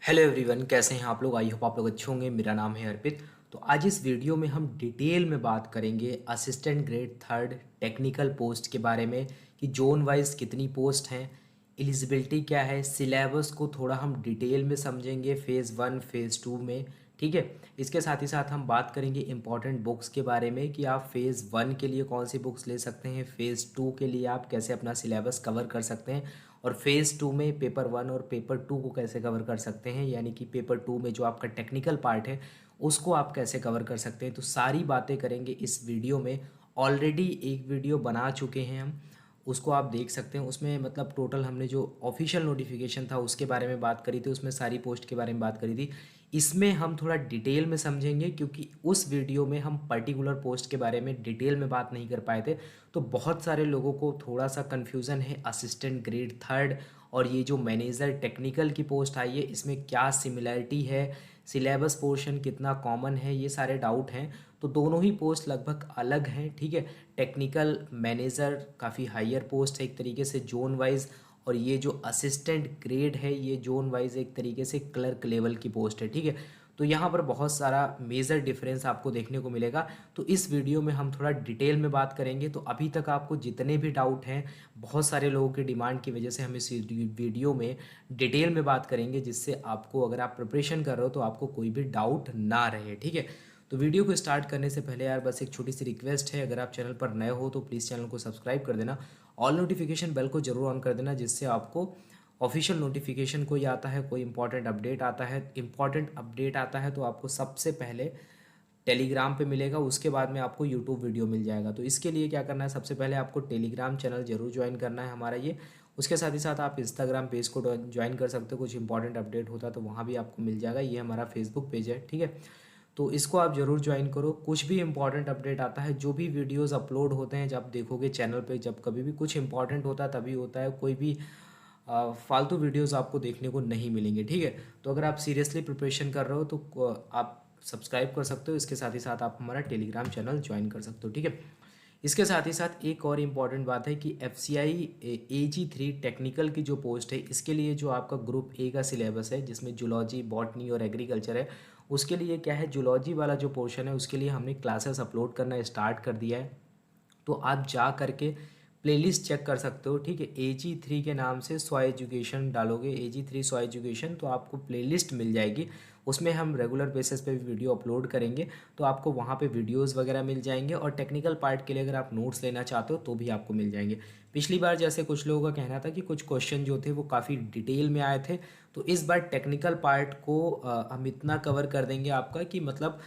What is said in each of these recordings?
Hello everyone, कैसे हैं आप लोग। आई होप आप लोग अच्छे होंगे। मेरा नाम है अर्पित। तो आज इस वीडियो में हम डिटेल में बात करेंगे assistant grade third technical post के बारे में कि जोन वाइज कितनी पोस्ट हैं, एलिजिबिलिटी क्या है, सिलेबस को थोड़ा हम डिटेल में समझेंगे फ़ेज़ 1 फ़ेज़ 2 में। ठीक है। इसके साथ ही साथ हम बात करेंगे इंपॉर्टेंट बुक्स के बारे में कि आप फ़ेज़ 1 के लिए कौन सी बुक्स ले सकते हैं, फ़ेज़ 2 के लिए आप कैसे अपना सिलेबस कवर कर सकते हैं, और फ़ेज़ 2 में पेपर 1 और पेपर 2 को कैसे कवर कर सकते हैं, यानी कि पेपर 2 में जो आपका टेक्निकल पार्ट है उसको आप कैसे कवर कर सकते हैं। तो सारी बातें करेंगे इस वीडियो में। ऑलरेडी एक वीडियो बना चुके हैं हम, उसको आप देख सकते हैं। उसमें मतलब टोटल हमने जो ऑफिशियल नोटिफिकेशन था उसके बारे में बात करी थी, उसमें सारी पोस्ट के बारे में बात करी थी। इसमें हम थोड़ा डिटेल में समझेंगे क्योंकि उस वीडियो में हम पर्टिकुलर पोस्ट के बारे में डिटेल में बात नहीं कर पाए थे। तो बहुत सारे लोगों को थोड़ा सा कन्फ्यूज़न है असिस्टेंट ग्रेड थर्ड और ये जो मैनेजर टेक्निकल की पोस्ट आई है इसमें क्या सिमिलैरिटी है, सिलेबस पोर्शन कितना कॉमन है, ये सारे डाउट हैं। तो दोनों ही पोस्ट लगभग अलग हैं। ठीक है। टेक्निकल मैनेजर काफ़ी हायर पोस्ट है एक तरीके से जोन वाइज, और ये जो असिस्टेंट ग्रेड है ये जोन वाइज एक तरीके से क्लर्क लेवल की पोस्ट है। ठीक है। तो यहाँ पर बहुत सारा मेजर डिफरेंस आपको देखने को मिलेगा। तो इस वीडियो में हम थोड़ा डिटेल में बात करेंगे। तो अभी तक आपको जितने भी डाउट हैं, बहुत सारे लोगों की डिमांड की वजह से हम इस वीडियो में डिटेल में बात करेंगे, जिससे आपको अगर आप प्रिपरेशन कर रहे हो तो आपको कोई भी डाउट ना रहे। ठीक है। तो वीडियो को स्टार्ट करने से पहले यार बस एक छोटी सी रिक्वेस्ट है, अगर आप चैनल पर नए हो तो प्लीज़ चैनल को सब्सक्राइब कर देना, ऑल नोटिफिकेशन बेल को जरूर ऑन कर देना, जिससे आपको ऑफिशियल नोटिफिकेशन कोई आता है, कोई इंपॉर्टेंट अपडेट आता है तो आपको सबसे पहले टेलीग्राम पे मिलेगा, उसके बाद में आपको यूट्यूब वीडियो मिल जाएगा। तो इसके लिए क्या करना है, सबसे पहले आपको टेलीग्राम चैनल जरूर ज्वाइन करना है हमारा ये। उसके साथ ही साथ आप इंस्टाग्राम पेज को ज्वाइन कर सकते हो, कुछ इंपॉर्टेंट अपडेट होता है तो वहाँ भी आपको मिल जाएगा। ये हमारा फेसबुक पेज है। ठीक है। तो इसको आप ज़रूर ज्वाइन करो। कुछ भी इंपॉर्टेंट अपडेट आता है, जो भी वीडियोस अपलोड होते हैं, जब देखोगे चैनल पे, जब कभी भी कुछ इंपॉर्टेंट होता है तभी होता है, कोई भी फालतू वीडियोस आपको देखने को नहीं मिलेंगे। ठीक है। तो अगर आप सीरियसली प्रिपरेशन कर रहे हो तो आप सब्सक्राइब कर सकते हो। इसके साथ ही साथ आप हमारा टेलीग्राम चैनल ज्वाइन कर सकते हो। ठीक है। इसके साथ ही साथ एक और इम्पॉर्टेंट बात है कि FCI AG3 टेक्निकल की जो पोस्ट है, इसके लिए जो आपका ग्रुप ए का सिलेबस है जिसमें जूलॉजी, बॉटनी और एग्रीकल्चर है, उसके लिए क्या है, जूलॉजी वाला जो पोर्शन है उसके लिए हमने क्लासेस अपलोड करना स्टार्ट कर दिया है। तो आप जा करके प्लेलिस्ट चेक कर सकते हो। ठीक है। AG3 के नाम से सॉ एजुकेशन डालोगे, AG3 सॉ एजुकेशन, तो आपको प्लेलिस्ट मिल जाएगी। उसमें हम रेगुलर बेसिस पे वीडियो अपलोड करेंगे, तो आपको वहाँ पे वीडियोस वगैरह मिल जाएंगे। और टेक्निकल पार्ट के लिए अगर आप नोट्स लेना चाहते हो तो भी आपको मिल जाएंगे। पिछली बार जैसे कुछ लोगों का कहना था कि कुछ क्वेश्चन जो थे वो काफ़ी डिटेल में आए थे, तो इस बार टेक्निकल पार्ट को हम इतना कवर कर देंगे आपका कि मतलब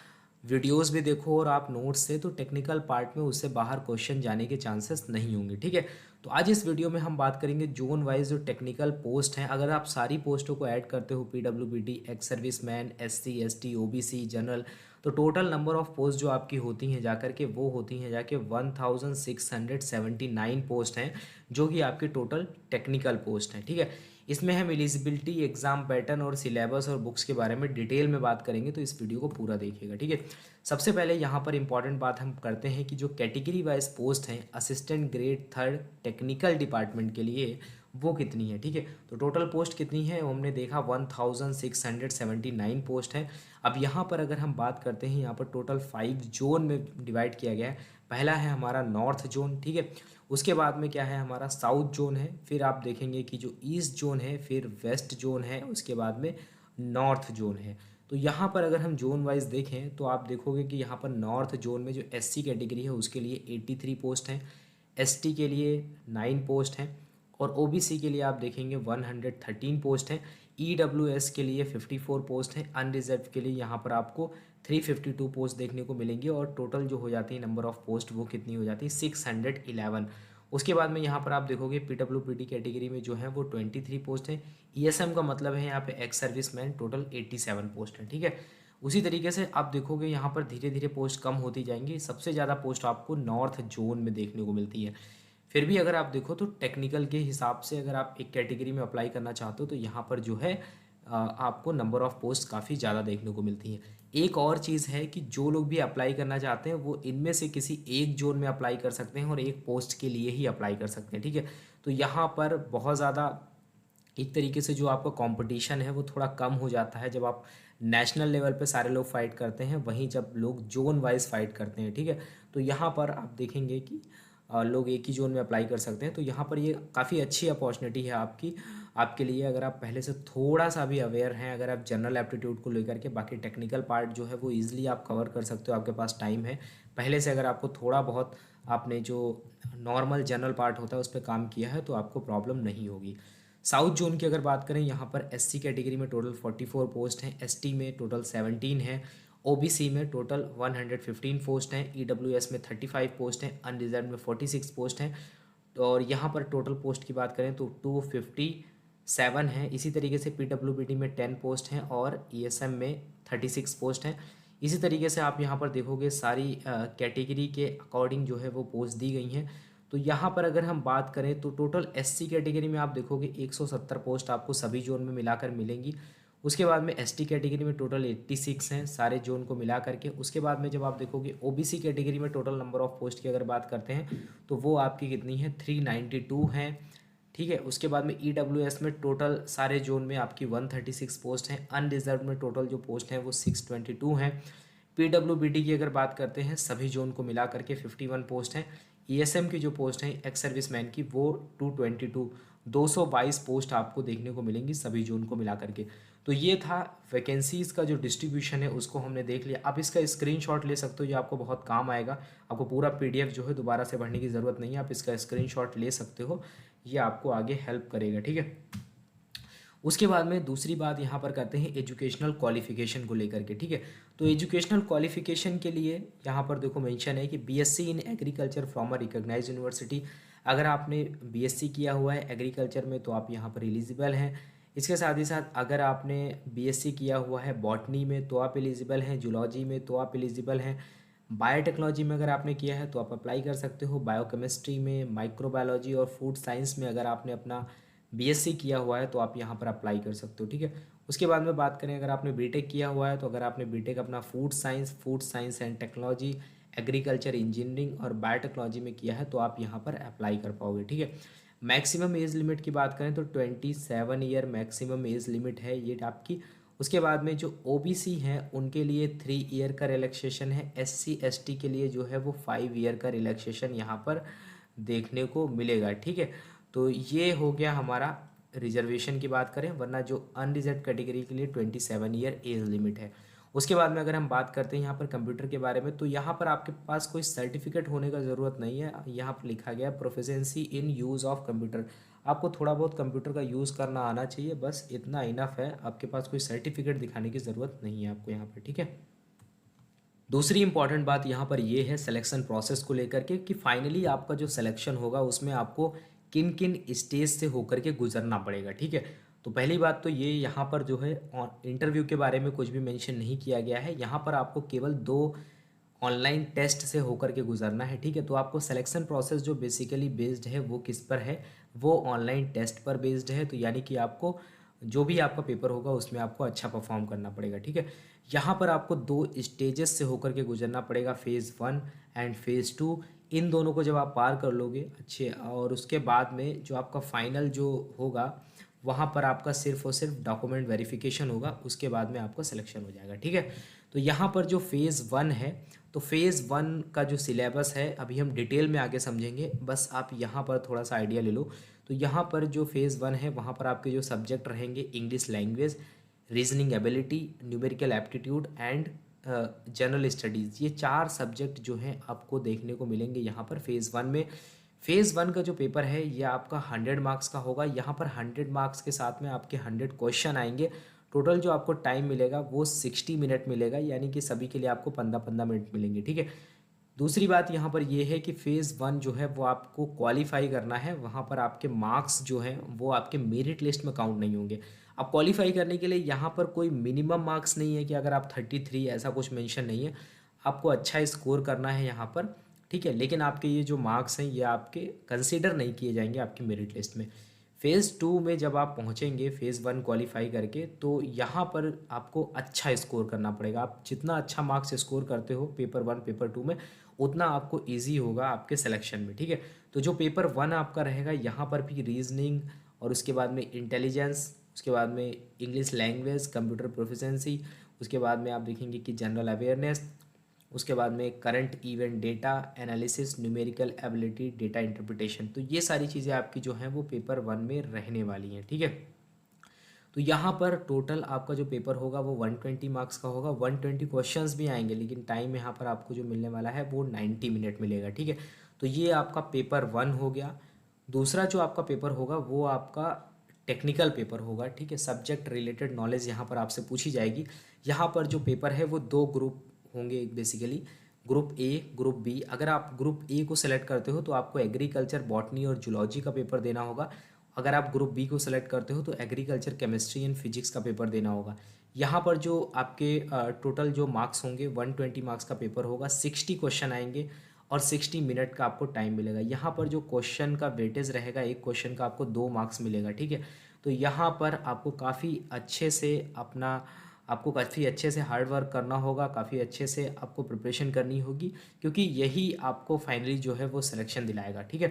वीडियोस भी देखो और आप नोट्स से, तो टेक्निकल पार्ट में उससे बाहर क्वेश्चन जाने के चांसेस नहीं होंगे। ठीक है। तो आज इस वीडियो में हम बात करेंगे जोन वाइज जो टेक्निकल पोस्ट हैं। अगर आप सारी पोस्टों को ऐड करते हो, PWBD, ex serviceman, SC ST OBC general, तो टोटल नंबर ऑफ पोस्ट जो आपकी होती हैं जाकर के, वो होती हैं जाके 1679 पोस्ट हैं, जो कि आपकी टोटल टेक्निकल पोस्ट हैं। ठीक है। इसमें हम एलिजिबिलिटी, एग्जाम पैटर्न और सिलेबस और बुक्स के बारे में डिटेल में बात करेंगे, तो इस वीडियो को पूरा देखिएगा। ठीक है। सबसे पहले यहाँ पर इंपॉर्टेंट बात हम करते हैं कि जो कैटेगरी वाइज पोस्ट हैं assistant grade third technical department के लिए, वो कितनी है। ठीक है। तो टोटल पोस्ट कितनी है, हमने देखा 1679 पोस्ट है। अब यहाँ पर अगर हम बात करते हैं, यहाँ पर टोटल 5 जोन में डिवाइड किया गया है। पहला है हमारा नॉर्थ जोन। ठीक है। उसके बाद में क्या है, हमारा साउथ जोन है। फिर आप देखेंगे कि जो ईस्ट जोन है, फिर वेस्ट जोन है, उसके बाद में नॉर्थ जोन है। तो यहाँ पर अगर हम जोन वाइज देखें तो आप देखोगे कि यहाँ पर नॉर्थ जोन में जो SC कैटेगरी है उसके लिए 83 पोस्ट हैं, ST के लिए 9 पोस्ट हैं, और OBC के लिए आप देखेंगे 113 पोस्ट हैं, EWS के लिए 54 पोस्ट हैं, अनरिजर्व के लिए यहाँ पर आपको 352 पोस्ट देखने को मिलेंगी, और टोटल जो हो जाती है नंबर ऑफ पोस्ट वो कितनी हो जाती है, 611। उसके बाद में यहाँ पर आप देखोगे PWPD कैटेगरी में जो है वो 23 पोस्ट हैं, ESM का मतलब है यहाँ पे एक्स सर्विसमैन, टोटल 87 पोस्ट हैं। ठीक है। उसी तरीके से आप देखोगे यहाँ पर धीरे धीरे पोस्ट कम होती जाएंगी। सबसे ज़्यादा पोस्ट आपको नॉर्थ जोन में देखने को मिलती है। फिर भी अगर आप देखो तो टेक्निकल के हिसाब से अगर आप एक कैटेगरी में अप्लाई करना चाहते हो तो यहाँ पर जो है आपको नंबर ऑफ़ पोस्ट काफ़ी ज़्यादा देखने को मिलती हैं। एक और चीज़ है कि जो लोग भी अप्लाई करना चाहते हैं वो इनमें से किसी एक जोन में अप्लाई कर सकते हैं और एक पोस्ट के लिए ही अप्लाई कर सकते हैं। ठीक है। तो यहाँ पर बहुत ज़्यादा एक तरीके से जो आपका कंपटीशन है वो थोड़ा कम हो जाता है जब आप नेशनल लेवल पे सारे लोग फाइट करते हैं, वहीं जब लोग जोन वाइज फाइट करते हैं, ठीक है। तो यहाँ पर आप देखेंगे कि लोग एक ही जोन में अप्लाई कर सकते हैं। तो यहाँ पर ये काफ़ी अच्छी अपॉर्चुनिटी है आपके लिए, अगर आप पहले से थोड़ा सा भी अवेयर हैं, अगर आप जनरल एप्टीट्यूड को लेकर के, बाकी टेक्निकल पार्ट जो है वो ईजिली आप कवर कर सकते हो, आपके पास टाइम है पहले से। अगर आपको थोड़ा बहुत आपने जो नॉर्मल जनरल पार्ट होता है उस पर काम किया है तो आपको प्रॉब्लम नहीं होगी। साउथ जोन की अगर बात करें, यहाँ पर एससी कैटेगरी में टोटल 44 पोस्ट हैं, एसटी में टोटल 17 है, ओबीसी में टोटल 115 पोस्ट हैं, ईडब्ल्यूएस में 35 पोस्ट हैं, अनरिजर्व में 46 पोस्ट हैं। और यहाँ पर टोटल पोस्ट की बात करें तो 257 है। इसी तरीके से पीडब्ल्यूबीडी में 10 पोस्ट हैं और ईएसएम में 36 पोस्ट हैं। इसी तरीके से आप यहाँ पर देखोगे सारी कैटेगरी के अकॉर्डिंग जो है वो पोस्ट दी गई हैं। तो यहाँ पर अगर हम बात करें तो टोटल एससी कैटेगरी में आप देखोगे 170 पोस्ट आपको सभी जोन में मिलाकर मिलेंगी। उसके बाद में एसटी कैटेगरी में टोटल 86 हैं सारे जोन को मिला करके। उसके बाद में जब आप देखोगे ओबीसी कैटेगरी में टोटल नंबर ऑफ पोस्ट की अगर बात करते हैं तो वो आपकी कितनी है, 392 हैं, ठीक है। उसके बाद में ईडब्ल्यूएस में टोटल सारे जोन में आपकी 136 पोस्ट हैं, अनरिजर्व में टोटल जो पोस्ट हैं वो 622 हैं। पीडब्ल्यूबीडी की अगर बात करते हैं सभी जोन को मिला करके 51 पोस्ट हैं। ईएसएम की जो पोस्ट हैं एक्स सर्विसमैन की वो 222 पोस्ट आपको देखने को मिलेंगी सभी जोन को मिला करके। तो ये था वैकेंसीज़ का जो डिस्ट्रीब्यूशन है उसको हमने देख लिया। आप इसका स्क्रीनशॉट ले सकते हो, ये आपको बहुत काम आएगा। आपको पूरा पीडीएफ जो है दोबारा से पढ़ने की ज़रूरत नहीं है, आप इसका स्क्रीनशॉट ले सकते हो, ये आपको आगे हेल्प करेगा, ठीक है। उसके बाद में दूसरी बात यहाँ पर करते हैं एजुकेशनल क्वालिफिकेशन को लेकर के, ठीक है। तो एजुकेशनल क्वालिफिकेशन के लिए यहाँ पर देखो मेंशन है कि BSc in agriculture from a recognised university. अगर आपने बीएससी किया हुआ है एग्रीकल्चर में तो आप यहाँ पर एलिजिबल हैं। इसके साथ ही साथ अगर आपने बीएससी किया हुआ है बॉटनी में तो आप एलिजिबल हैं, जूलॉजी में तो आप एलिजिबल हैं, बायोटेक्नोलॉजी में अगर आपने किया है तो आप अप्लाई कर सकते हो, बायोकेमिस्ट्री में, माइक्रोबायोलॉजी और फूड साइंस में अगर आपने अपना बीएससी किया हुआ है तो आप यहाँ पर अप्लाई कर सकते हो, ठीक है। उसके बाद में बात करें अगर आपने बीटेक किया हुआ है तो अगर आपने बीटेक अपना food science and technology, agriculture engineering और बायोटेक्नोलॉजी में किया है तो आप यहाँ पर अप्लाई कर पाओगे, ठीक है। मैक्सिमम एज लिमिट की बात करें तो 27 ईयर मैक्सिमम एज लिमिट है ये आपकी। उसके बाद में जो ओबीसी हैं उनके लिए 3 ईयर का रिलैक्सेशन है, एससी एसटी के लिए जो है वो 5 ईयर का रिलैक्सेशन यहाँ पर देखने को मिलेगा, ठीक है। तो ये हो गया हमारा रिजर्वेशन की बात करें, वरना जो अनरिजर्व कैटेगरी के लिए 27 ईयर एज लिमिट है। उसके बाद में अगर हम बात करते हैं यहाँ पर कंप्यूटर के बारे में तो यहाँ पर आपके पास कोई सर्टिफिकेट होने का ज़रूरत नहीं है। यहाँ पर लिखा गया proficiency in use of computer, आपको थोड़ा बहुत कंप्यूटर का यूज़ करना आना चाहिए, बस इतना इनफ है। आपके पास कोई सर्टिफिकेट दिखाने की ज़रूरत नहीं है आपको यहाँ पर, ठीक है। दूसरी इंपॉर्टेंट बात यहाँ पर ये है सिलेक्शन प्रोसेस को लेकर के कि फाइनली आपका जो सिलेक्शन होगा उसमें आपको किन किन स्टेज से होकर के गुजरना पड़ेगा, ठीक है। तो पहली बात तो ये यहाँ पर जो है इंटरव्यू के बारे में कुछ भी मेंशन नहीं किया गया है। यहाँ पर आपको केवल 2 ऑनलाइन टेस्ट से होकर के गुजरना है, ठीक है। तो आपको सिलेक्शन प्रोसेस जो बेसिकली बेस्ड है वो किस पर है, वो ऑनलाइन टेस्ट पर बेस्ड है। तो यानी कि आपको जो भी आपका पेपर होगा उसमें आपको अच्छा परफॉर्म करना पड़ेगा, ठीक है। यहाँ पर आपको 2 स्टेजेस से होकर के गुजरना पड़ेगा, फेज़ 1 एंड फेज़ 2। इन दोनों को जब आप पार कर लोगे अच्छे, और उसके बाद में जो आपका फाइनल जो होगा वहाँ पर आपका सिर्फ और सिर्फ डॉक्यूमेंट वेरिफिकेशन होगा, उसके बाद में आपका सिलेक्शन हो जाएगा, ठीक है। तो यहाँ पर जो फेज़ 1 है तो फेज़ 1 का जो सिलेबस है अभी हम डिटेल में आगे समझेंगे, बस आप यहाँ पर थोड़ा सा आइडिया ले लो। तो यहाँ पर जो फेज़ 1 है वहाँ पर आपके जो सब्जेक्ट रहेंगे English language, reasoning ability, numerical aptitude and general studies, ये 4 सब्जेक्ट जो हैं आपको देखने को मिलेंगे यहाँ पर फेज़ 1 में। फेज़ 1 का जो पेपर है ये आपका 100 मार्क्स का होगा। यहाँ पर 100 मार्क्स के साथ में आपके 100 क्वेश्चन आएंगे। टोटल जो आपको टाइम मिलेगा वो 60 मिनट मिलेगा, यानी कि सभी के लिए आपको 15-15 मिनट मिलेंगे, ठीक है। दूसरी बात यहाँ पर ये है कि फेज़ 1 जो है वो आपको क्वालिफाई करना है, वहाँ पर आपके मार्क्स जो हैं वो आपके मेरिट लिस्ट में काउंट नहीं होंगे। अब क्वालिफाई करने के लिए यहाँ पर कोई मिनिमम मार्क्स नहीं है कि अगर आप 33 ऐसा कुछ मेंशन नहीं है, आपको अच्छा स्कोर करना है यहाँ पर, ठीक है। लेकिन आपके ये जो मार्क्स हैं ये आपके कंसीडर नहीं किए जाएंगे आपकी मेरिट लिस्ट में। फेज़ 2 में जब आप पहुँचेंगे फेज़ 1 क्वालिफाई करके तो यहाँ पर आपको अच्छा स्कोर करना पड़ेगा। आप जितना अच्छा मार्क्स स्कोर करते हो पेपर 1 पेपर 2 में उतना आपको ईजी होगा आपके सिलेक्शन में, ठीक है। तो जो पेपर 1 आपका रहेगा यहाँ पर भी रीजनिंग और उसके बाद में इंटेलिजेंस, उसके बाद में इंग्लिश लैंग्वेज, कंप्यूटर प्रोफिशेंसी, उसके बाद में आप देखेंगे कि जनरल अवेयरनेस, उसके बाद में current event data analysis, numerical ability, data interpretation. तो ये सारी चीज़ें आपकी जो हैं वो पेपर 1 में रहने वाली हैं, ठीक है। तो यहाँ पर टोटल आपका जो पेपर होगा वो 120 मार्क्स का होगा। 120 क्वेश्चंस भी आएंगे, लेकिन टाइम यहाँ पर आपको जो मिलने वाला है वो 90 मिनट मिलेगा, ठीक है। तो ये आपका पेपर 1 हो गया। दूसरा जो आपका पेपर होगा वो आपका टेक्निकल पेपर होगा, ठीक है। सब्जेक्ट रिलेटेड नॉलेज यहाँ पर आपसे पूछी जाएगी। यहाँ पर जो पेपर है वो 2 ग्रुप होंगे basically, group A, group B. अगर आप ग्रुप ए को सेलेक्ट करते हो तो आपको एग्रीकल्चर, बॉटनी और जूलॉजी का पेपर देना होगा। अगर आप ग्रुप बी को सेलेक्ट करते हो तो एग्रीकल्चर, केमिस्ट्री एंड फिजिक्स का पेपर देना होगा। यहाँ पर जो आपके टोटल जो मार्क्स होंगे 120 मार्क्स का पेपर होगा, 60 क्वेश्चन आएंगे और 60 मिनट का आपको टाइम मिलेगा। यहाँ पर जो क्वेश्चन का वेटेज रहेगा, एक क्वेश्चन का आपको 2 मार्क्स मिलेगा, ठीक है। तो यहाँ पर आपको काफ़ी अच्छे से हार्ड वर्क करना होगा, काफ़ी अच्छे से आपको प्रिपरेशन करनी होगी, क्योंकि यही आपको फाइनली जो है वो सिलेक्शन दिलाएगा, ठीक है।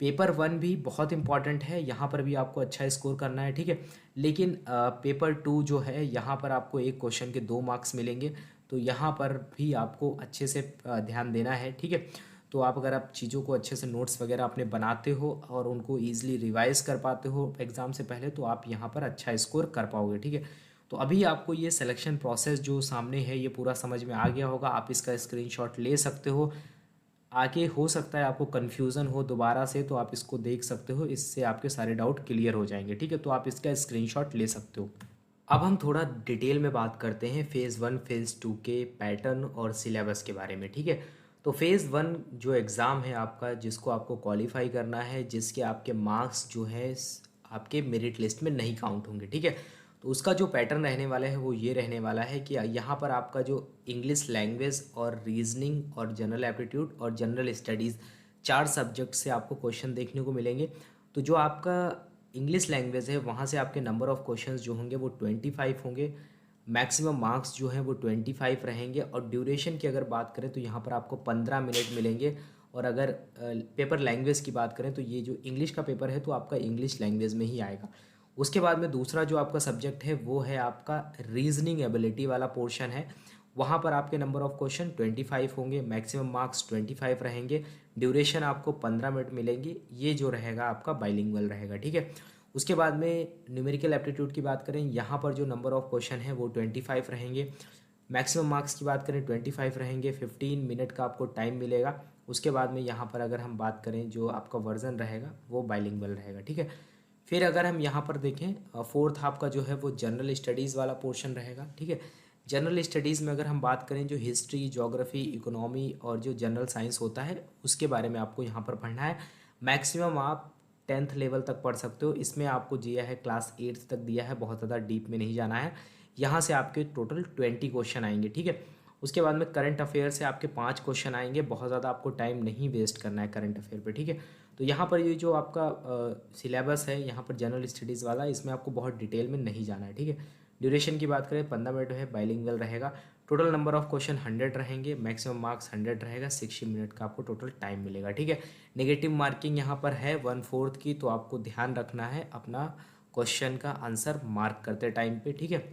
पेपर 1 भी बहुत इंपॉर्टेंट है, यहाँ पर भी आपको अच्छा स्कोर करना है, ठीक है। लेकिन पेपर 2 जो है यहाँ पर आपको एक क्वेश्चन के 2 मार्क्स मिलेंगे, तो यहाँ पर भी आपको अच्छे से ध्यान देना है, ठीक है। तो अगर आप चीज़ों को अच्छे से नोट्स वगैरह अपने बनाते हो और उनको ईजिली रिवाइज कर पाते हो एग्ज़ाम से पहले, तो आप यहाँ पर अच्छा स्कोर कर पाओगे, ठीक है। तो अभी आपको ये सिलेक्शन प्रोसेस जो सामने है ये पूरा समझ में आ गया होगा। आप इसका स्क्रीनशॉट ले सकते हो। आगे हो सकता है आपको कन्फ्यूज़न हो दोबारा से, तो आप इसको देख सकते हो, इससे आपके सारे डाउट क्लियर हो जाएंगे, ठीक है। तो आप इसका स्क्रीनशॉट ले सकते हो। अब हम थोड़ा डिटेल में बात करते हैं फ़ेज़ 1 फ़ेज़ 2 के पैटर्न और सिलेबस के बारे में, ठीक है। तो फ़ेज़ 1 जो एग्ज़ाम है आपका, जिसको आपको क्वालिफाई करना है, जिसके आपके मार्क्स जो है आपके मेरिट लिस्ट में नहीं काउंट होंगे, ठीक है। तो उसका जो पैटर्न रहने वाला है वो ये रहने वाला है कि यहाँ पर आपका जो इंग्लिश लैंग्वेज और रीजनिंग और जनरल एप्टीट्यूड और जनरल स्टडीज़ 4 सब्जेक्ट से आपको क्वेश्चन देखने को मिलेंगे। तो जो आपका इंग्लिश लैंग्वेज है वहाँ से आपके नंबर ऑफ़ क्वेश्चंस जो होंगे वो 25 होंगे। मैक्सिमम मार्क्स जो हैं वो 25 रहेंगे। और ड्यूरेशन की अगर बात करें तो यहाँ पर आपको 15 मिनट मिलेंगे। और अगर पेपर लैंग्वेज की बात करें तो ये जो इंग्लिश का पेपर है तो आपका इंग्लिश लैंग्वेज में ही आएगा। उसके बाद में दूसरा जो आपका सब्जेक्ट है वो है आपका रीजनिंग एबिलिटी वाला पोर्शन है। वहाँ पर आपके नंबर ऑफ़ क्वेश्चन 25 होंगे, मैक्सिमम मार्क्स 25 रहेंगे, ड्यूरेशन आपको 15 मिनट मिलेंगी। ये जो रहेगा आपका बाइलिंगुअल रहेगा, ठीक है। उसके बाद में न्यूमेरिकल एप्टीट्यूड की बात करें, यहाँ पर जो नंबर ऑफ़ क्वेश्चन है वो 25 रहेंगे। मैक्सिमम मार्क्स की बात करें 25 रहेंगे, 15 मिनट का आपको टाइम मिलेगा। उसके बाद में यहाँ पर अगर हम बात करें जो आपका वर्जन रहेगा वो बाइलिंगुअल रहेगा, ठीक है। फिर अगर हम यहाँ पर देखें फोर्थ आपका जो है वो जनरल स्टडीज़ वाला पोर्शन रहेगा, ठीक है। जनरल स्टडीज़ में अगर हम बात करें जो हिस्ट्री, ज्योग्राफी, इकोनॉमी और जो जनरल साइंस होता है उसके बारे में आपको यहाँ पर पढ़ना है। मैक्सिमम आप 10th लेवल तक पढ़ सकते हो। इसमें आपको दिया है क्लास 8th तक दिया है, बहुत ज़्यादा डीप में नहीं जाना है। यहाँ से आपके टोटल 20 क्वेश्चन आएंगे, ठीक है। उसके बाद में करंट अफेयर से आपके 5 क्वेश्चन आएंगे। बहुत ज़्यादा आपको टाइम नहीं वेस्ट करना है करंट अफेयर पे, ठीक है। तो यहाँ पर ये जो आपका सिलेबस है यहाँ पर जनरल स्टडीज़ वाला, इसमें आपको बहुत डिटेल में नहीं जाना है, ठीक है। ड्यूरेशन की बात करें 15 मिनट है, बाइलिंगुअल रहेगा। टोटल नंबर ऑफ क्वेश्चन 100 रहेंगे, मैक्सिमम मार्क्स 100 रहेगा, 60 मिनट का आपको टोटल टाइम मिलेगा, ठीक है। नेगेटिव मार्किंग यहाँ पर है 1/4 की, तो आपको ध्यान रखना है अपना क्वेश्चन का आंसर मार्क करते टाइम पे, ठीक है।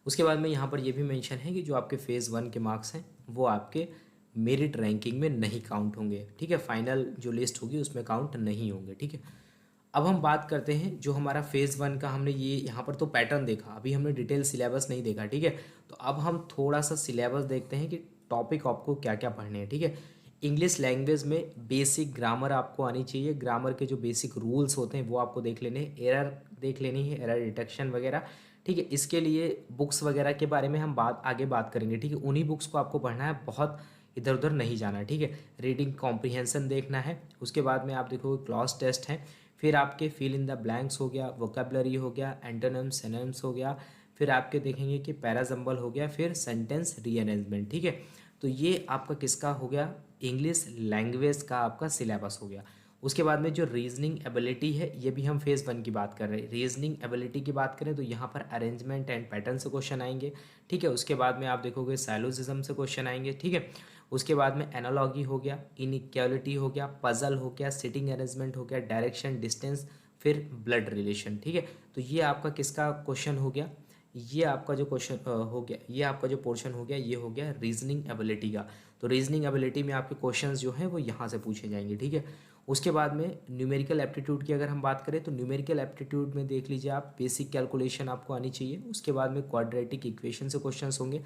उसके बाद में यहाँ पर ये भी मेंशन है कि जो आपके फ़ेज़ 1 के मार्क्स हैं वो आपके मेरिट रैंकिंग में नहीं काउंट होंगे, ठीक है। फाइनल जो लिस्ट होगी उसमें काउंट नहीं होंगे, ठीक है। अब हम बात करते हैं जो हमारा फ़ेज़ 1 का, हमने ये यहाँ पर तो पैटर्न देखा, अभी हमने डिटेल सिलेबस नहीं देखा, ठीक है। तो अब हम थोड़ा सा सिलेबस देखते हैं कि टॉपिक आपको क्या क्या पढ़ने हैं, ठीक है। इंग्लिश लैंग्वेज में बेसिक ग्रामर आपको आनी चाहिए। ग्रामर के जो बेसिक रूल्स होते हैं वो आपको देख लेने हैं, एरर देख लेनी है, एरर डिटेक्शन वगैरह, ठीक है। इसके लिए बुक्स वगैरह के बारे में हम आगे बात करेंगे, ठीक है। उन्हीं बुक्स को आपको पढ़ना है, बहुत इधर उधर नहीं जाना, ठीक है। रीडिंग कॉम्प्रिहेंशन देखना है। उसके बाद में आप देखोगे क्लॉज टेस्ट है। फिर आपके फिल इन द ब्लैंक्स हो गया, वोकेबलरी हो गया, एंटोनिम्स, सिनोनिम्स हो गया। फिर आपके देखेंगे कि पैराजम्बल हो गया, फिर सेंटेंस रीअरेंजमेंट, ठीक है। तो ये आपका किसका हो गया, इंग्लिश लैंग्वेज का आपका सिलेबस हो गया। उसके बाद में जो रीजनिंग एबिलिटी है ये भी हम फ़ेज़ 1 की बात कर रहे हैं। रीजनिंग एबिलिटी की बात करें तो यहाँ पर अरेंजमेंट एंड पैटर्न से क्वेश्चन आएंगे, ठीक है। उसके बाद में आप देखोगे साइलोजिज्म से क्वेश्चन आएंगे, ठीक है। उसके बाद में एनालॉगी हो गया, इनइक्वालिटी हो गया, पजल हो गया, सिटिंग अरेंजमेंट हो गया, डायरेक्शन, डिस्टेंस, फिर ब्लड रिलेशन। ठीक है, तो ये आपका किसका क्वेश्चन हो गया, ये आपका जो क्वेश्चन हो गया, ये आपका जो पोर्शन हो गया, ये हो गया रीजनिंग एबिलिटी का। तो रीजनिंग एबिलिटी में आपके क्वेश्चंस जो हैं वो यहाँ से पूछे जाएंगे। ठीक है, उसके बाद में न्यूमेरिकल एप्टीट्यूड की अगर हम बात करें तो न्यूमेरिकल एप्टीट्यूड में देख लीजिए आप, बेसिक कैलकुलेशन आपको आनी चाहिए। उसके बाद में क्वाड्रेटिक इक्वेशन से क्वेश्चंस होंगे,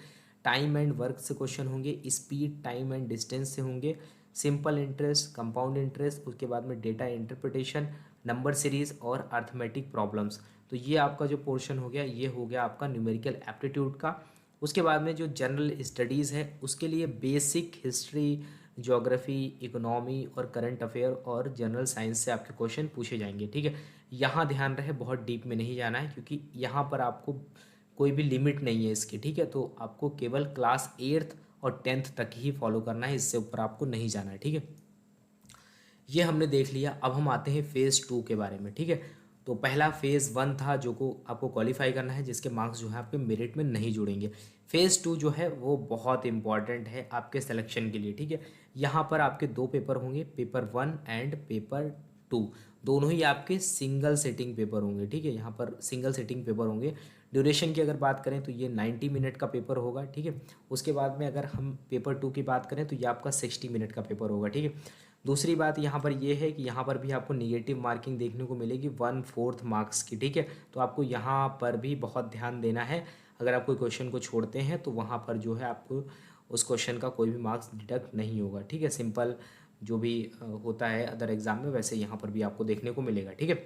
टाइम एंड वर्क से क्वेश्चन होंगे, स्पीड टाइम एंड डिस्टेंस से होंगे, सिंपल इंटरेस्ट, कंपाउंड इंटरेस्ट, उसके बाद में डेटा इंटरप्रिटेशन, नंबर सीरीज और अर्थमेटिक प्रॉब्लम्स। तो ये आपका जो पोर्शन हो गया, ये हो गया आपका न्यूमेरिकल एप्टीट्यूड का। उसके बाद में जो जनरल स्टडीज़ है उसके लिए बेसिक हिस्ट्री, ज्योग्राफी, इकोनॉमी और करंट अफेयर और जनरल साइंस से आपके क्वेश्चन पूछे जाएंगे। ठीक है, यहाँ ध्यान रहे बहुत डीप में नहीं जाना है, क्योंकि यहाँ पर आपको कोई भी लिमिट नहीं है इसकी। ठीक है, तो आपको केवल क्लास 8th और 10th तक ही फॉलो करना है, इससे ऊपर आपको नहीं जाना है। ठीक है, ये हमने देख लिया। अब हम आते हैं फेज़ 2 के बारे में। ठीक है, तो पहला फेज़ 1 था जो को आपको क्वालिफाई करना है, जिसके मार्क्स जो है आपके मेरिट में नहीं जुड़ेंगे। फेज़ 2 जो है वो बहुत इंपॉर्टेंट है आपके सिलेक्शन के लिए। ठीक है, यहाँ पर आपके 2 पेपर होंगे, पेपर 1 एंड पेपर 2, दोनों ही आपके सिंगल सेटिंग पेपर होंगे। ठीक है, यहाँ पर सिंगल सेटिंग पेपर होंगे। ड्यूरेशन की अगर बात करें तो ये 90 मिनट का पेपर होगा। ठीक है, उसके बाद में अगर हम पेपर 2 की बात करें तो ये आपका 60 मिनट का पेपर होगा। ठीक है, दूसरी बात यहाँ पर ये है कि यहाँ पर भी आपको निगेटिव मार्किंग देखने को मिलेगी 1/4 मार्क्स की। ठीक है, तो आपको यहाँ पर भी बहुत ध्यान देना है। अगर आप कोई क्वेश्चन को छोड़ते हैं तो वहाँ पर जो है आपको उस क्वेश्चन का कोई भी मार्क्स डिडक्ट नहीं होगा। ठीक है, सिंपल जो भी होता है अदर एग्जाम में, वैसे यहाँ पर भी आपको देखने को मिलेगा। ठीक है,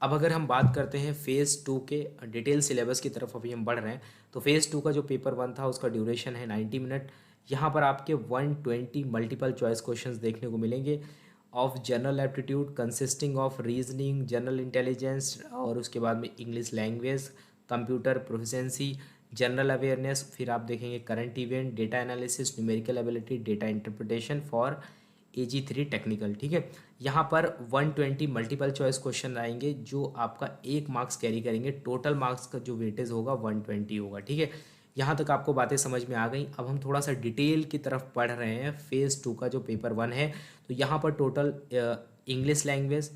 अब अगर हम बात करते हैं फेज़ 2 के डिटेल सिलेबस की तरफ अभी हम बढ़ रहे हैं, तो फेज़ 2 का जो पेपर 1 था उसका ड्यूरेशन है 90 मिनट। यहाँ पर आपके 120 मल्टीपल चॉइस क्वेश्चंस देखने को मिलेंगे of general aptitude consisting of reasoning, general intelligence और उसके बाद में English language, computer proficiency, general awareness, फिर आप देखेंगे current event, data analysis, numerical ability, data interpretation for AG3 technical. ठीक है, यहाँ पर 120 मल्टीपल चॉइस क्वेश्चन आएंगे जो आपका 1 मार्क्स कैरी करेंगे। टोटल मार्क्स का जो वेटेज होगा 120 होगा। ठीक है, यहाँ तक आपको बातें समझ में आ गई। अब हम थोड़ा सा डिटेल की तरफ पढ़ रहे हैं। फेज़ 2 का जो पेपर 1 है, तो यहाँ पर total English language,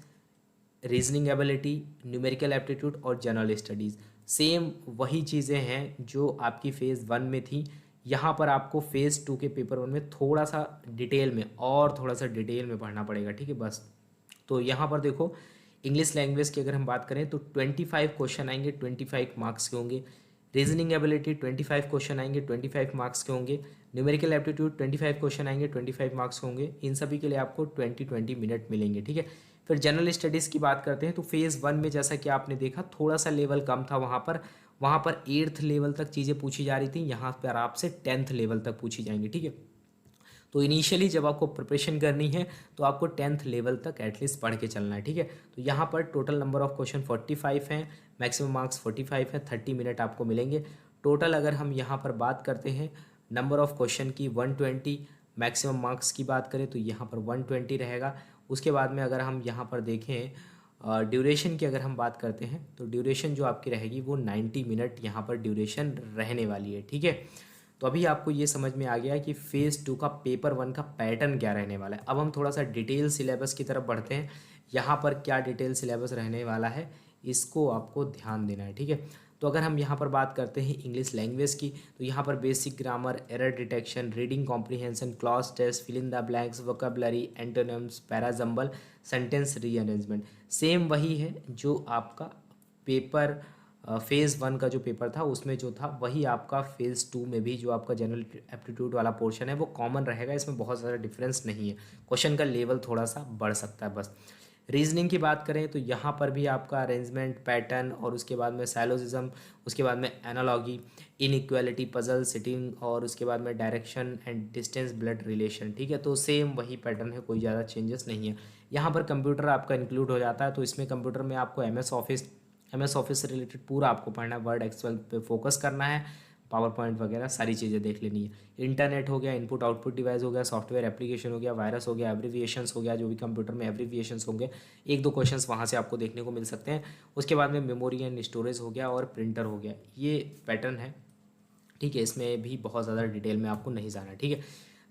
reasoning ability, numerical aptitude और जनरल स्टडीज़, सेम वही चीज़ें हैं जो आपकी फ़ेज़ 1 में थी। यहाँ पर आपको फेज़ 2 के पेपर 1 में थोड़ा सा डिटेल में और थोड़ा सा डिटेल में पढ़ना पड़ेगा। ठीक है, बस। तो यहाँ पर देखो, इंग्लिश लैंग्वेज की अगर हम बात करें तो 25 क्वेश्चन आएंगे, 25 मार्क्स के होंगे। रीजनिंग एबिलिटी 25 क्वेश्चन आएंगे, 25 मार्क्स के होंगे। न्यूमेरिकल एप्टीट्यूड 25 क्वेश्चन आएंगे, 25 मार्क्स के होंगे। इन सभी के लिए आपको 20 मिनट मिलेंगे। ठीक है, फिर जनरल स्टडीज़ की बात करते हैं तो फेज़ 1 में जैसा कि आपने देखा थोड़ा सा लेवल कम था, वहाँ पर 8th लेवल तक चीज़ें पूछी जा रही थी, यहाँ पर आपसे 10th लेवल तक पूछी जाएंगी। ठीक है, तो इनिशियली जब आपको प्रिपरेशन करनी है तो आपको 10th लेवल तक एटलीस्ट पढ़ के चलना है। ठीक है, तो यहाँ पर टोटल नंबर ऑफ क्वेश्चन 45 हैं, मैक्सिमम मार्क्स 45 है, 30 मिनट आपको मिलेंगे टोटल। अगर हम यहाँ पर बात करते हैं नंबर ऑफ क्वेश्चन की 120, मैक्सिमम मार्क्स की बात करें तो यहाँ पर 120 रहेगा। उसके बाद में अगर हम यहाँ पर देखें ड्यूरेशन की अगर हम बात करते हैं तो ड्यूरेशन जो आपकी रहेगी वो 90 मिनट यहाँ पर ड्यूरेशन रहने वाली है। ठीक है, तो अभी आपको ये समझ में आ गया कि फेज़ 2 का पेपर 1 का पैटर्न क्या रहने वाला है। अब हम थोड़ा सा डिटेल सिलेबस की तरफ बढ़ते हैं। यहाँ पर क्या डिटेल सिलेबस रहने वाला है इसको आपको ध्यान देना है। ठीक है, तो अगर हम यहाँ पर बात करते हैं इंग्लिश लैंग्वेज की तो यहाँ पर basic grammar, error detection, reading comprehension, cloze test, fill in the blanks, vocabulary, antonyms, parajumble, sentence rearrangement, same वही है जो आपका पेपर फेज़ 1 का जो पेपर था उसमें जो था वही आपका फेज़ 2 में भी जो आपका जनरल एप्टीट्यूड वाला पोर्शन है वो कॉमन रहेगा। इसमें बहुत ज़्यादा डिफरेंस नहीं है, क्वेश्चन का लेवल थोड़ा सा बढ़ सकता है बस। रीजनिंग की बात करें तो यहाँ पर भी आपका अरेंजमेंट, पैटर्न और उसके बाद में साइलोजिज्म, उसके बाद में एनालॉगी, इनइक्वालिटी, पजल, सिटिंग और उसके बाद में direction and distance, blood relation. ठीक है, तो सेम वही पैटर्न है, कोई ज़्यादा चेंजेस नहीं है। यहाँ पर कंप्यूटर आपका इंक्लूड हो जाता है, तो इसमें कंप्यूटर में आपको MS ऑफिस से रिलेटेड पूरा आपको पढ़ना है, वर्ड एक्सेल पे फोकस करना है, पावर पॉइंट वगैरह सारी चीज़ें देख लेनी है। इंटरनेट हो गया, इनपुट आउटपुट डिवाइस हो गया, सॉफ्टवेयर एप्लीकेशन हो गया, वायरस हो गया, एब्रीविएशंस हो गया, जो भी कंप्यूटर में एब्रीविएशंस होंगे 1-2 क्वेश्चंस वहाँ से आपको देखने को मिल सकते हैं। उसके बाद में मेमोरी एंड स्टोरेज हो गया और प्रिंटर हो गया, ये पैटर्न है। ठीक है, इसमें भी बहुत ज़्यादा डिटेल में आपको नहीं जाना है। ठीक है,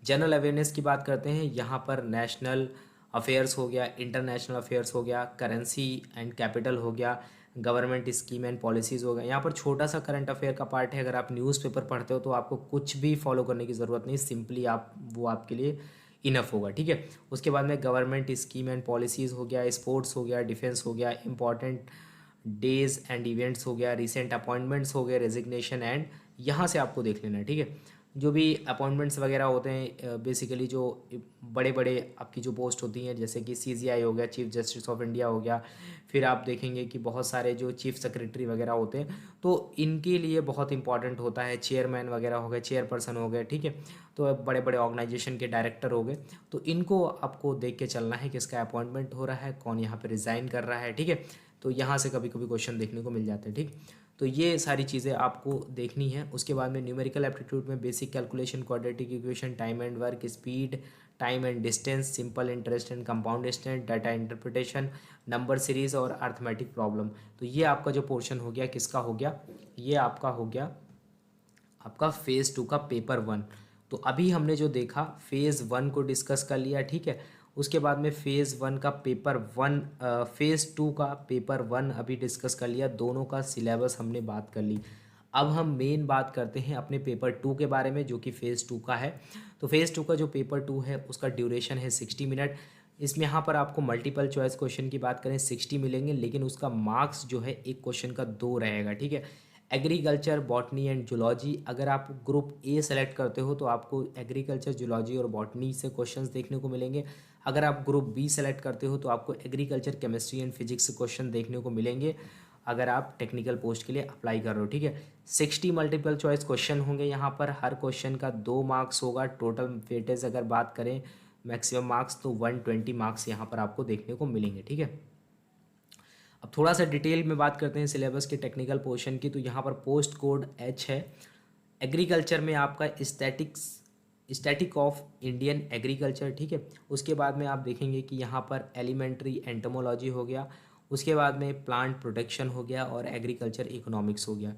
जनरल अवेयरनेस की बात करते हैं। यहाँ पर नेशनल अफेयर्स हो गया, इंटरनेशनल अफेयर्स हो गया, करेंसी एंड कैपिटल हो गया, गवर्नमेंट स्कीम एंड पॉलिसीज़ हो गया। यहाँ पर छोटा सा करंट अफेयर का पार्ट है। अगर आप न्यूज़पेपर पढ़ते हो तो आपको कुछ भी फॉलो करने की ज़रूरत नहीं, सिंपली आप वो आपके लिए इनफ होगा, ठीक है। उसके बाद में गवर्नमेंट स्कीम एंड पॉलिसीज़ हो गया, स्पोर्ट्स हो गया, डिफेंस हो गया, इंपॉर्टेंट डेज एंड इवेंट्स हो गया, रिसेंट अपॉइंटमेंट्स हो गए, रेजिग्नेशन एंड, यहाँ से आपको देख लेना है, ठीक है। जो भी अपॉइंटमेंट्स वगैरह होते हैं, बेसिकली जो बड़े बड़े आपकी जो पोस्ट होती हैं, जैसे कि सीजीआई हो गया, चीफ जस्टिस ऑफ इंडिया हो गया, फिर आप देखेंगे कि बहुत सारे जो चीफ सेक्रेटरी वगैरह होते हैं, तो इनके लिए बहुत इंपॉर्टेंट होता है। चेयरमैन वगैरह हो गए, चेयरपर्सन हो गए, ठीक है। तो बड़े बड़े ऑर्गेनाइजेशन के डायरेक्टर हो गए, तो इनको आपको देख के चलना है किसका अपॉइंटमेंट हो रहा है, कौन यहाँ पे रिज़ाइन कर रहा है, ठीक है। तो यहाँ से कभी कभी क्वेश्चन देखने को मिल जाते हैं, ठीक। तो ये सारी चीज़ें आपको देखनी है। उसके बाद में न्यूमेरिकल एप्टीट्यूड में basic calculation, quadratic equation, time and work, speed, time and distance, simple interest and compound interest, data interpretation, number series और अर्थमेटिक प्रॉब्लम। तो ये आपका जो पोर्शन हो गया किसका हो गया, ये आपका हो गया आपका फेज़ 2 का पेपर 1। तो अभी हमने जो देखा फेज़ 1 को डिस्कस कर लिया, ठीक है। उसके बाद में फेज़ 1 का पेपर 1, फेज़ 2 का पेपर 1 अभी डिस्कस कर लिया, दोनों का सिलेबस हमने बात कर ली। अब हम मेन बात करते हैं अपने पेपर 2 के बारे में, जो कि फ़ेज़ 2 का है। तो फ़ेज़ 2 का जो पेपर 2 है उसका ड्यूरेशन है 60 मिनट। इसमें यहाँ पर आपको मल्टीपल चॉइस क्वेश्चन की बात करें 60 मिलेंगे, लेकिन उसका मार्क्स जो है एक क्वेश्चन का 2 रहेगा, ठीक है। एग्रीकल्चर, बॉटनी एंड जूलॉजी, अगर आप ग्रुप ए सेलेक्ट करते हो तो आपको एग्रीकल्चर, जूलॉजी और बॉटनी से क्वेश्चंस देखने को मिलेंगे। अगर आप ग्रुप बी सेलेक्ट करते हो तो आपको एग्रीकल्चर, केमिस्ट्री एंड फिजिक्स से क्वेश्चन देखने को मिलेंगे, अगर आप टेक्निकल पोस्ट के लिए अप्लाई कर रहे हो, ठीक है। 60 मल्टीपल चॉइस क्वेश्चन होंगे यहाँ पर, हर क्वेश्चन का 2 मार्क्स होगा। टोटल वेटेज अगर बात करें मैक्सिमम मार्क्स, तो 120 मार्क्स यहाँ पर आपको देखने को मिलेंगे, ठीक है। अब थोड़ा सा डिटेल में बात करते हैं सिलेबस के टेक्निकल पोर्शन की। तो यहाँ पर पोस्ट कोड एच है। एग्रीकल्चर में आपका स्टैटिक ऑफ इंडियन एग्रीकल्चर, ठीक है। उसके बाद में आप देखेंगे कि यहाँ पर एलिमेंट्री एंटोमोलॉजी हो गया, उसके बाद में प्लांट प्रोटेक्शन हो गया और एग्रीकल्चर इकोनॉमिक्स हो गया।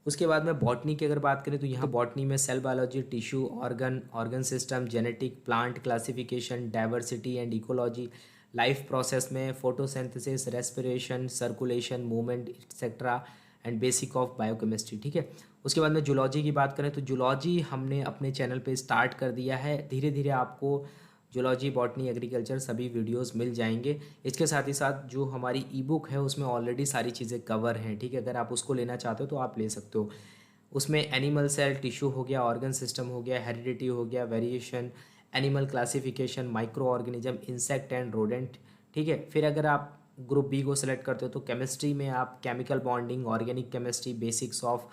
उसके बाद में बॉटनी की अगर बात करें तो यहाँ बॉटनी में cell biology, tissue, organ system, genetic, plant classification, diversity and ecology, life process में photosynthesis, respiration, circulation, movement etcetera and basic of biochemistry, ठीक है। उसके बाद में जूलॉजी की बात करें तो जूलॉजी हमने अपने चैनल पे स्टार्ट कर दिया है, धीरे धीरे आपको जूलॉजी, बॉटनी, एग्रीकल्चर सभी वीडियोस मिल जाएंगे। इसके साथ ही साथ जो हमारी ई बुक है उसमें ऑलरेडी सारी चीज़ें कवर हैं, ठीक है। अगर आप उसको लेना चाहते हो तो आप ले सकते हो। उसमें एनिमल सेल, टिश्यू हो गया, ऑर्गन सिस्टम हो गया, हेरिडिटी हो गया, variation, animal classification, micro organism, insect and rodent, ठीक है। फिर अगर आप ग्रुप बी को सिलेक्ट करते हो तो केमिस्ट्री में आप chemical bonding, organic chemistry, basics of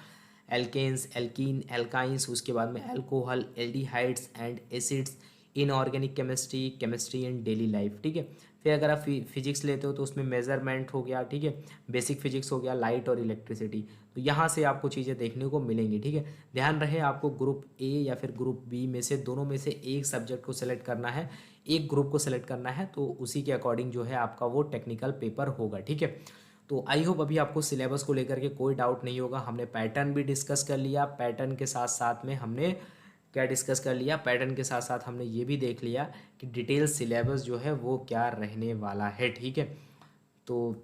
alkanes, alkene, alkynes, उसके बाद में alcohol, aldehydes and acids, inorganic chemistry, chemistry in daily life, ठीक है। फिर अगर आप फिजिक्स लेते हो तो उसमें मेजरमेंट हो गया, ठीक है, बेसिक फिजिक्स हो गया, लाइट और इलेक्ट्रिसिटी। तो यहाँ से आपको चीज़ें देखने को मिलेंगी, ठीक है। ध्यान रहे आपको ग्रुप ए या फिर ग्रुप बी में से दोनों में से एक सब्जेक्ट को सिलेक्ट करना है, एक ग्रुप को सिलेक्ट करना है, तो उसी के अकॉर्डिंग जो है आपका वो टेक्निकल पेपर होगा, ठीक है। तो आई होप अभी आपको सिलेबस को लेकर के कोई डाउट नहीं होगा। हमने पैटर्न भी डिस्कस कर लिया, पैटर्न के साथ साथ में हमने क्या डिस्कस कर लिया, पैटर्न के साथ साथ हमने ये भी देख लिया कि डिटेल सिलेबस जो है वो क्या रहने वाला है, ठीक है। तो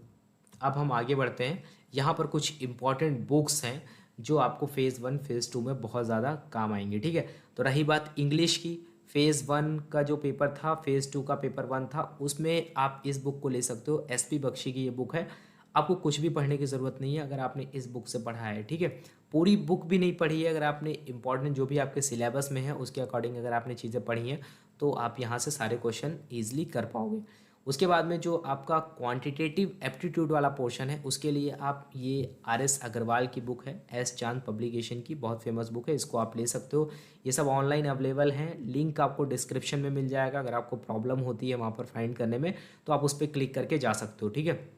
अब हम आगे बढ़ते हैं। यहाँ पर कुछ इम्पॉर्टेंट बुक्स हैं जो आपको फ़ेज़ 1 फ़ेज़ 2 में बहुत ज़्यादा काम आएंगे, ठीक है। तो रही बात इंग्लिश की, फ़ेज़ 1 का जो पेपर था, फ़ेज़ 2 का पेपर 1 था, उसमें आप इस बुक को ले सकते हो। एसपी बख्शी की ये बुक है। आपको कुछ भी पढ़ने की ज़रूरत नहीं है अगर आपने इस बुक से पढ़ा है, ठीक है। पूरी बुक भी नहीं पढ़ी है, अगर आपने इंपॉर्टेंट जो भी आपके सिलेबस में है उसके अकॉर्डिंग अगर आपने चीज़ें पढ़ी हैं तो आप यहाँ से सारे क्वेश्चन ईजिली कर पाओगे। उसके बाद में जो आपका क्वांटिटेटिव एप्टीट्यूड वाला पोर्शन है उसके लिए आप ये आर.एस. अग्रवाल की बुक है, एस चांद पब्लिकेशन की, बहुत फेमस बुक है, इसको आप ले सकते हो। ये सब ऑनलाइन अवेलेबल हैं, लिंक आपको डिस्क्रिप्शन में मिल जाएगा। अगर आपको प्रॉब्लम होती है वहाँ पर फाइंड करने में तो आप उस पर क्लिक करके जा सकते हो, ठीक है।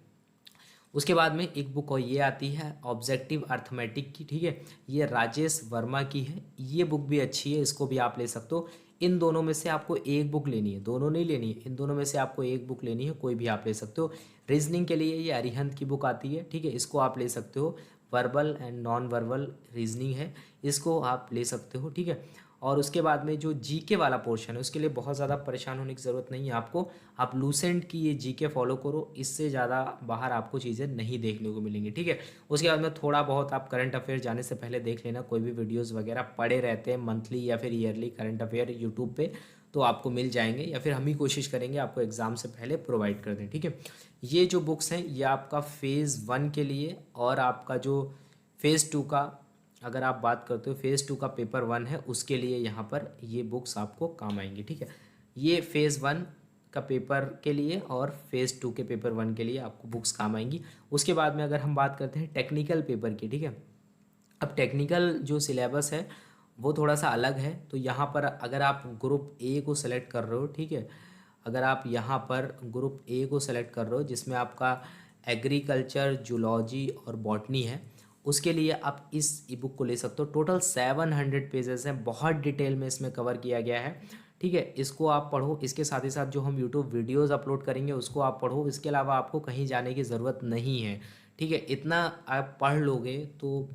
उसके बाद में एक बुक और ये आती है ऑब्जेक्टिव अर्थमेटिक की, ठीक है, ये राजेश वर्मा की है। ये बुक भी अच्छी है, इसको भी आप ले सकते हो। इन दोनों में से आपको एक बुक लेनी है, दोनों नहीं लेनी है, इन दोनों में से आपको एक बुक लेनी है, कोई भी आप ले सकते हो। रीजनिंग के लिए ये अरिहंत की बुक आती है, ठीक है, इसको आप ले सकते हो। Verbal and non verbal reasoning है, इसको आप ले सकते हो, ठीक है। और उसके बाद में जो जीके वाला पोर्शन है उसके लिए बहुत ज़्यादा परेशान होने की ज़रूरत नहीं है आपको। आप लूसेंट की ये जीके फॉलो करो, इससे ज़्यादा बाहर आपको चीज़ें नहीं देखने को मिलेंगी, ठीक है। उसके बाद में थोड़ा बहुत आप करंट अफेयर जाने से पहले देख लेना, कोई भी वीडियोज़ वगैरह पड़े रहते हैं मंथली या फिर ईयरली करंट अफेयर यूट्यूब पे, तो आपको मिल जाएंगे, या फिर हम ही कोशिश करेंगे आपको एग्ज़ाम से पहले प्रोवाइड कर दें, ठीक है। ये जो बुक्स हैं ये आपका फ़ेज़ 1 के लिए, और आपका जो फ़ेज़ 2 का अगर आप बात करते हो, फ़ेज़ 2 का पेपर 1 है उसके लिए यहाँ पर ये बुक्स आपको काम आएंगी, ठीक है। ये फ़ेज़ 1 का पेपर के लिए और फ़ेज़ 2 के पेपर 1 के लिए आपको बुक्स काम आएंगी। उसके बाद में अगर हम बात करते हैं टेक्निकल पेपर की, ठीक है। अब टेक्निकल जो सिलेबस है वो थोड़ा सा अलग है, तो यहाँ पर अगर आप ग्रुप ए को सेलेक्ट कर रहे हो, ठीक है, अगर आप यहाँ पर ग्रुप ए को सेलेक्ट कर रहे हो जिसमें आपका एग्रीकल्चर, जूलॉजी और बॉटनी है, उसके लिए आप इस ई बुक को ले सकते हो। टोटल 700 पेजेस हैं, बहुत डिटेल में इसमें कवर किया गया है, ठीक है। इसको आप पढ़ो, इसके साथ ही साथ जो हम यूट्यूब वीडियोज़ अपलोड करेंगे उसको आप पढ़ो, इसके अलावा आपको कहीं जाने की ज़रूरत नहीं है, ठीक है। इतना आप पढ़ लोगे तो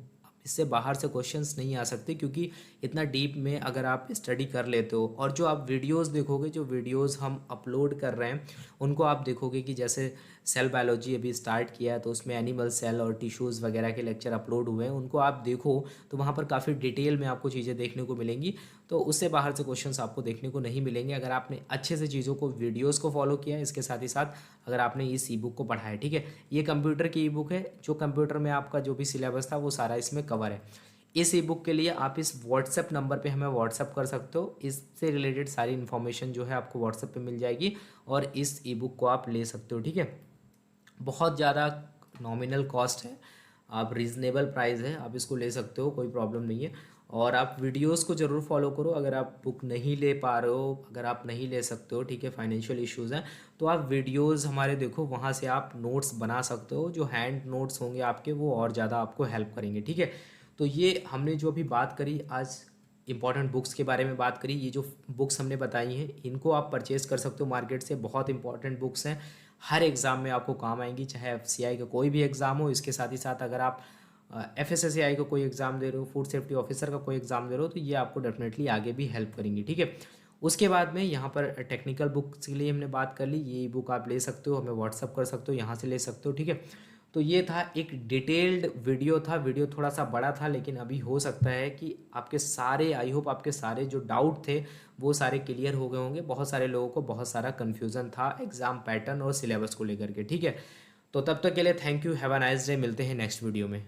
इससे बाहर से क्वेश्चंस नहीं आ सकते, क्योंकि इतना डीप में अगर आप स्टडी कर लेते हो, और जो आप वीडियोस देखोगे, जो वीडियोस हम अपलोड कर रहे हैं उनको आप देखोगे कि जैसे सेल बायोलॉजी अभी स्टार्ट किया है तो उसमें एनिमल सेल और टिश्यूज़ वगैरह के लेक्चर अपलोड हुए हैं, उनको आप देखो तो वहाँ पर काफ़ी डिटेल में आपको चीज़ें देखने को मिलेंगी, तो उससे बाहर से क्वेश्चंस आपको देखने को नहीं मिलेंगे अगर आपने अच्छे से चीज़ों को, वीडियोज़ को फॉलो किया है, इसके साथ ही साथ अगर आपने इस ई बुक को पढ़ा है, ठीक है। ये कंप्यूटर की ई बुक है, जो कंप्यूटर में आपका जो भी सिलेबस था वो सारा इसमें कवर है। इस ई बुक के लिए आप इस व्हाट्सएप नंबर पे हमें व्हाट्सएप कर सकते हो, इससे रिलेटेड सारी इन्फॉर्मेशन जो है आपको व्हाट्सएप पे मिल जाएगी, और इस ई बुक को आप ले सकते हो, ठीक है। बहुत ज़्यादा नॉमिनल कॉस्ट है, आप रीज़नेबल प्राइस है, आप इसको ले सकते हो, कोई प्रॉब्लम नहीं है। और आप वीडियोस को ज़रूर फॉलो करो, अगर आप बुक नहीं ले पा रहे हो, अगर आप नहीं ले सकते हो, ठीक है, फाइनेंशियल इश्यूज़ हैं, तो आप वीडियोस हमारे देखो, वहाँ से आप नोट्स बना सकते हो, जो हैंड नोट्स होंगे आपके वो और ज़्यादा आपको हेल्प करेंगे, ठीक है। तो ये हमने जो अभी बात करी आज, इंपॉर्टेंट बुक्स के बारे में बात करी, ये जो बुक्स हमने बताई हैं इनको आप परचेज़ कर सकते हो मार्केट से, बहुत इंपॉर्टेंट बुक्स हैं, हर एग्ज़ाम में आपको काम आएंगी, चाहे एफसीआई का कोई भी एग्ज़ाम हो। इसके साथ ही साथ अगर आप एफएसएसएआई का कोई एग्ज़ाम दे रहे हो, फूड सेफ्टी ऑफिसर का कोई एग्ज़ाम दे रहे हो, तो ये आपको डेफिनेटली आगे भी हेल्प करेंगी, ठीक है। उसके बाद में यहाँ पर टेक्निकल बुक्स के लिए हमने बात कर ली, ये बुक आप ले सकते हो, हमें व्हाट्सअप कर सकते हो, यहाँ से ले सकते हो, ठीक है। तो ये था एक डिटेल्ड वीडियो था, वीडियो थोड़ा सा बड़ा था, लेकिन अभी हो सकता है कि आपके सारे, आई होप आपके सारे जो डाउट थे वो सारे क्लियर हो गए होंगे। बहुत सारे लोगों को बहुत सारा कन्फ्यूज़न था एग्ज़ाम पैटर्न और सिलेबस को लेकर के, ठीक है। तो तब तक के लिए thank you, have a nice day, मिलते हैं नेक्स्ट वीडियो में।